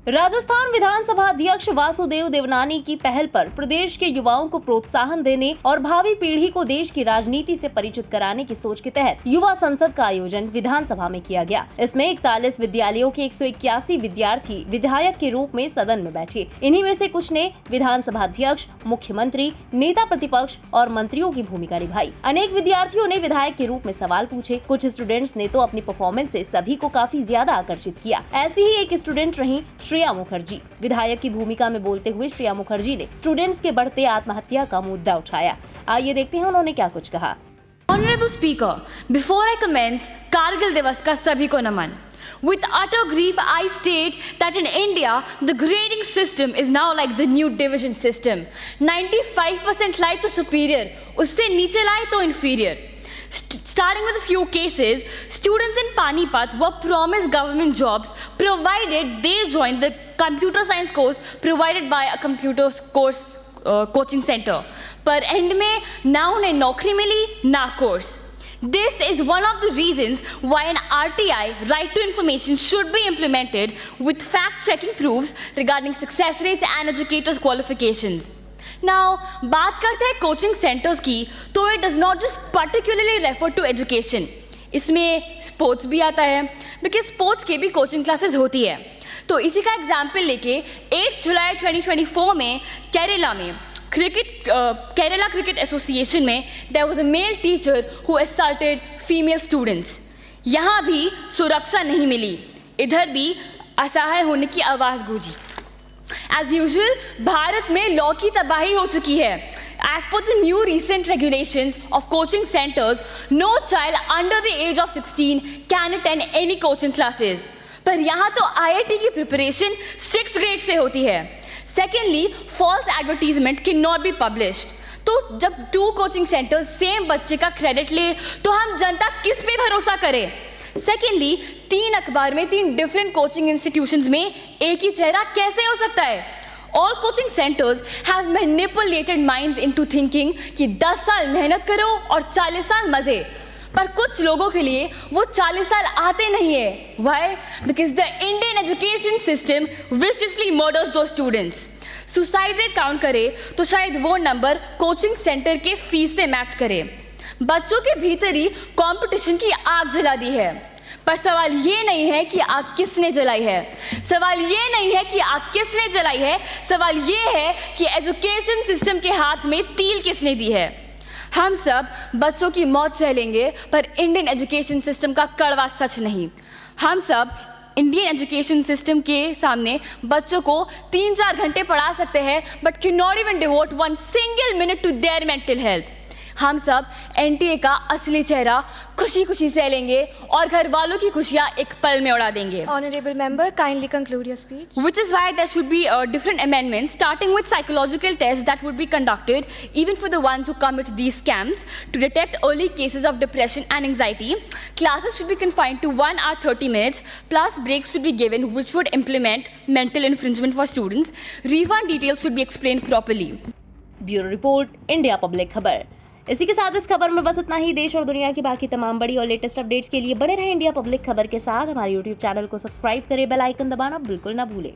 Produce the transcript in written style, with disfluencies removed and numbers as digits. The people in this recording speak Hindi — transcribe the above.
राजस्थान विधानसभा अध्यक्ष वासुदेव देवनानी की पहल पर प्रदेश के युवाओं को प्रोत्साहन देने और भावी पीढ़ी को देश की राजनीति से परिचित कराने की सोच के तहत युवा संसद का आयोजन विधानसभा में किया गया। इसमें 41 विद्यालयों के 181 विद्यार्थी विधायक के रूप में सदन में बैठे। इन्हीं में से कुछ ने विधानसभा अध्यक्ष, मुख्यमंत्री, नेता प्रतिपक्ष और मंत्रियों की भूमिका निभाई। अनेक विद्यार्थियों ने विधायक के रूप में सवाल पूछे। कुछ स्टूडेंट्स ने तो अपनी परफॉर्मेंस से सभी को काफी ज्यादा आकर्षित किया। ऐसी ही एक स्टूडेंट रही श्रेया मुखर्जी। विधायक की भूमिका में बोलते हुए श्रेया मुखर्जी ने स्टूडेंट्स के बढ़ते आत्महत्या का मुद्दा उठाया। आइए देखते हैं उन्होंने क्या कुछ कहा। Honorable Speaker, before I commence Kargil दिवस का सभी को नमन। With utter grief, I state that in India, the grading system is now like the new division system. 95% लाए तो superior, उससे नीचे लाए तो inferior. Starting with a few cases, students in Panipat were promised government jobs provided they joined the computer science course provided by a computer course coaching center. पर end में ना उन्हें नौकरी मिली ना course. This is one of the reasons why an RTI, right to information, should be implemented with fact-checking proofs regarding success rates and educators' qualifications. Now, बात करते हैं कोचिंग सेंटर्स की, तो it does not just particularly refer to education. इसमें स्पोर्ट्स भी आता है, बिकॉज स्पोर्ट्स की भी कोचिंग क्लासेस होती है। तो इसी का एग्जाम्पल लेके 8 जुलाई 2024 में केरला में केरला क्रिकेट एसोसिएशन में there was a male teacher who assaulted female students. यहाँ भी सुरक्षा नहीं मिली, इधर भी असहाय होने की आवाज़ गूंजी। As usual, भारत में लॉ की तबाही हो चुकी है। As per the new recent regulations of coaching centers, no child under the age of 16 can attend any coaching classes. पर यहाँ तो IIT की प्रिपरेशन 6th grade से होती है। Secondly, false advertisement cannot be published. तो जब 2 coaching centers सेम बच्चे का क्रेडिट ले, तो हम जनता किस पे भरोसा करें? सेकेंडली, 3 अखबार में 3 डिफरेंट कोचिंग इंस्टीट्यूशंस में एक ही चेहरा कैसे हो सकता है? All coaching centres have manipulated minds into thinking कि 10 साल मेहनत करो और 40 साल मजे। पर कुछ लोगों के लिए वो 40 साल आते नहीं है। Why? Because the Indian education system viciously murders two students. Suicide rate count करे तो शायद वो नंबर कोचिंग सेंटर के फीस से मैच करे। बच्चों के भीतर ही कंपटीशन की आग जला दी है। पर सवाल ये नहीं है कि आग किसने जलाई है, सवाल ये नहीं है कि आग किसने जलाई है, सवाल ये है कि एजुकेशन सिस्टम के हाथ में तील किसने दी है। हम सब बच्चों की मौत सह लेंगे, पर इंडियन एजुकेशन सिस्टम का कड़वा सच नहीं। हम सब इंडियन एजुकेशन सिस्टम के सामने बच्चों को 3-4 घंटे पढ़ा सकते हैं, but can not even devote 1 single minute to their mental health. हम सब एनटीए का असली चेहरा खुशी खुशी से लेंगे और घर वालों की खुशियां एक पल में उड़ा देंगे। Honorable member, kindly conclude your speech. Which is why there should be different amendments, starting with psychological tests that would be conducted even for the ones who commit these scams to detect early cases of depression and anxiety. Classes should be confined to 1 hour 30 minutes, plus breaks should be given, which would implement mental infringement for students. Refund details should be explained properly. Bureau report, India public खबर। इसी के साथ इस खबर में बस इतना ही। देश और दुनिया की बाकी तमाम बड़ी और लेटेस्ट अपडेट्स के लिए बने रहें इंडिया पब्लिक खबर के साथ। हमारे YouTube चैनल को सब्सक्राइब करें, बेल आइकन दबाना बिल्कुल ना भूलें।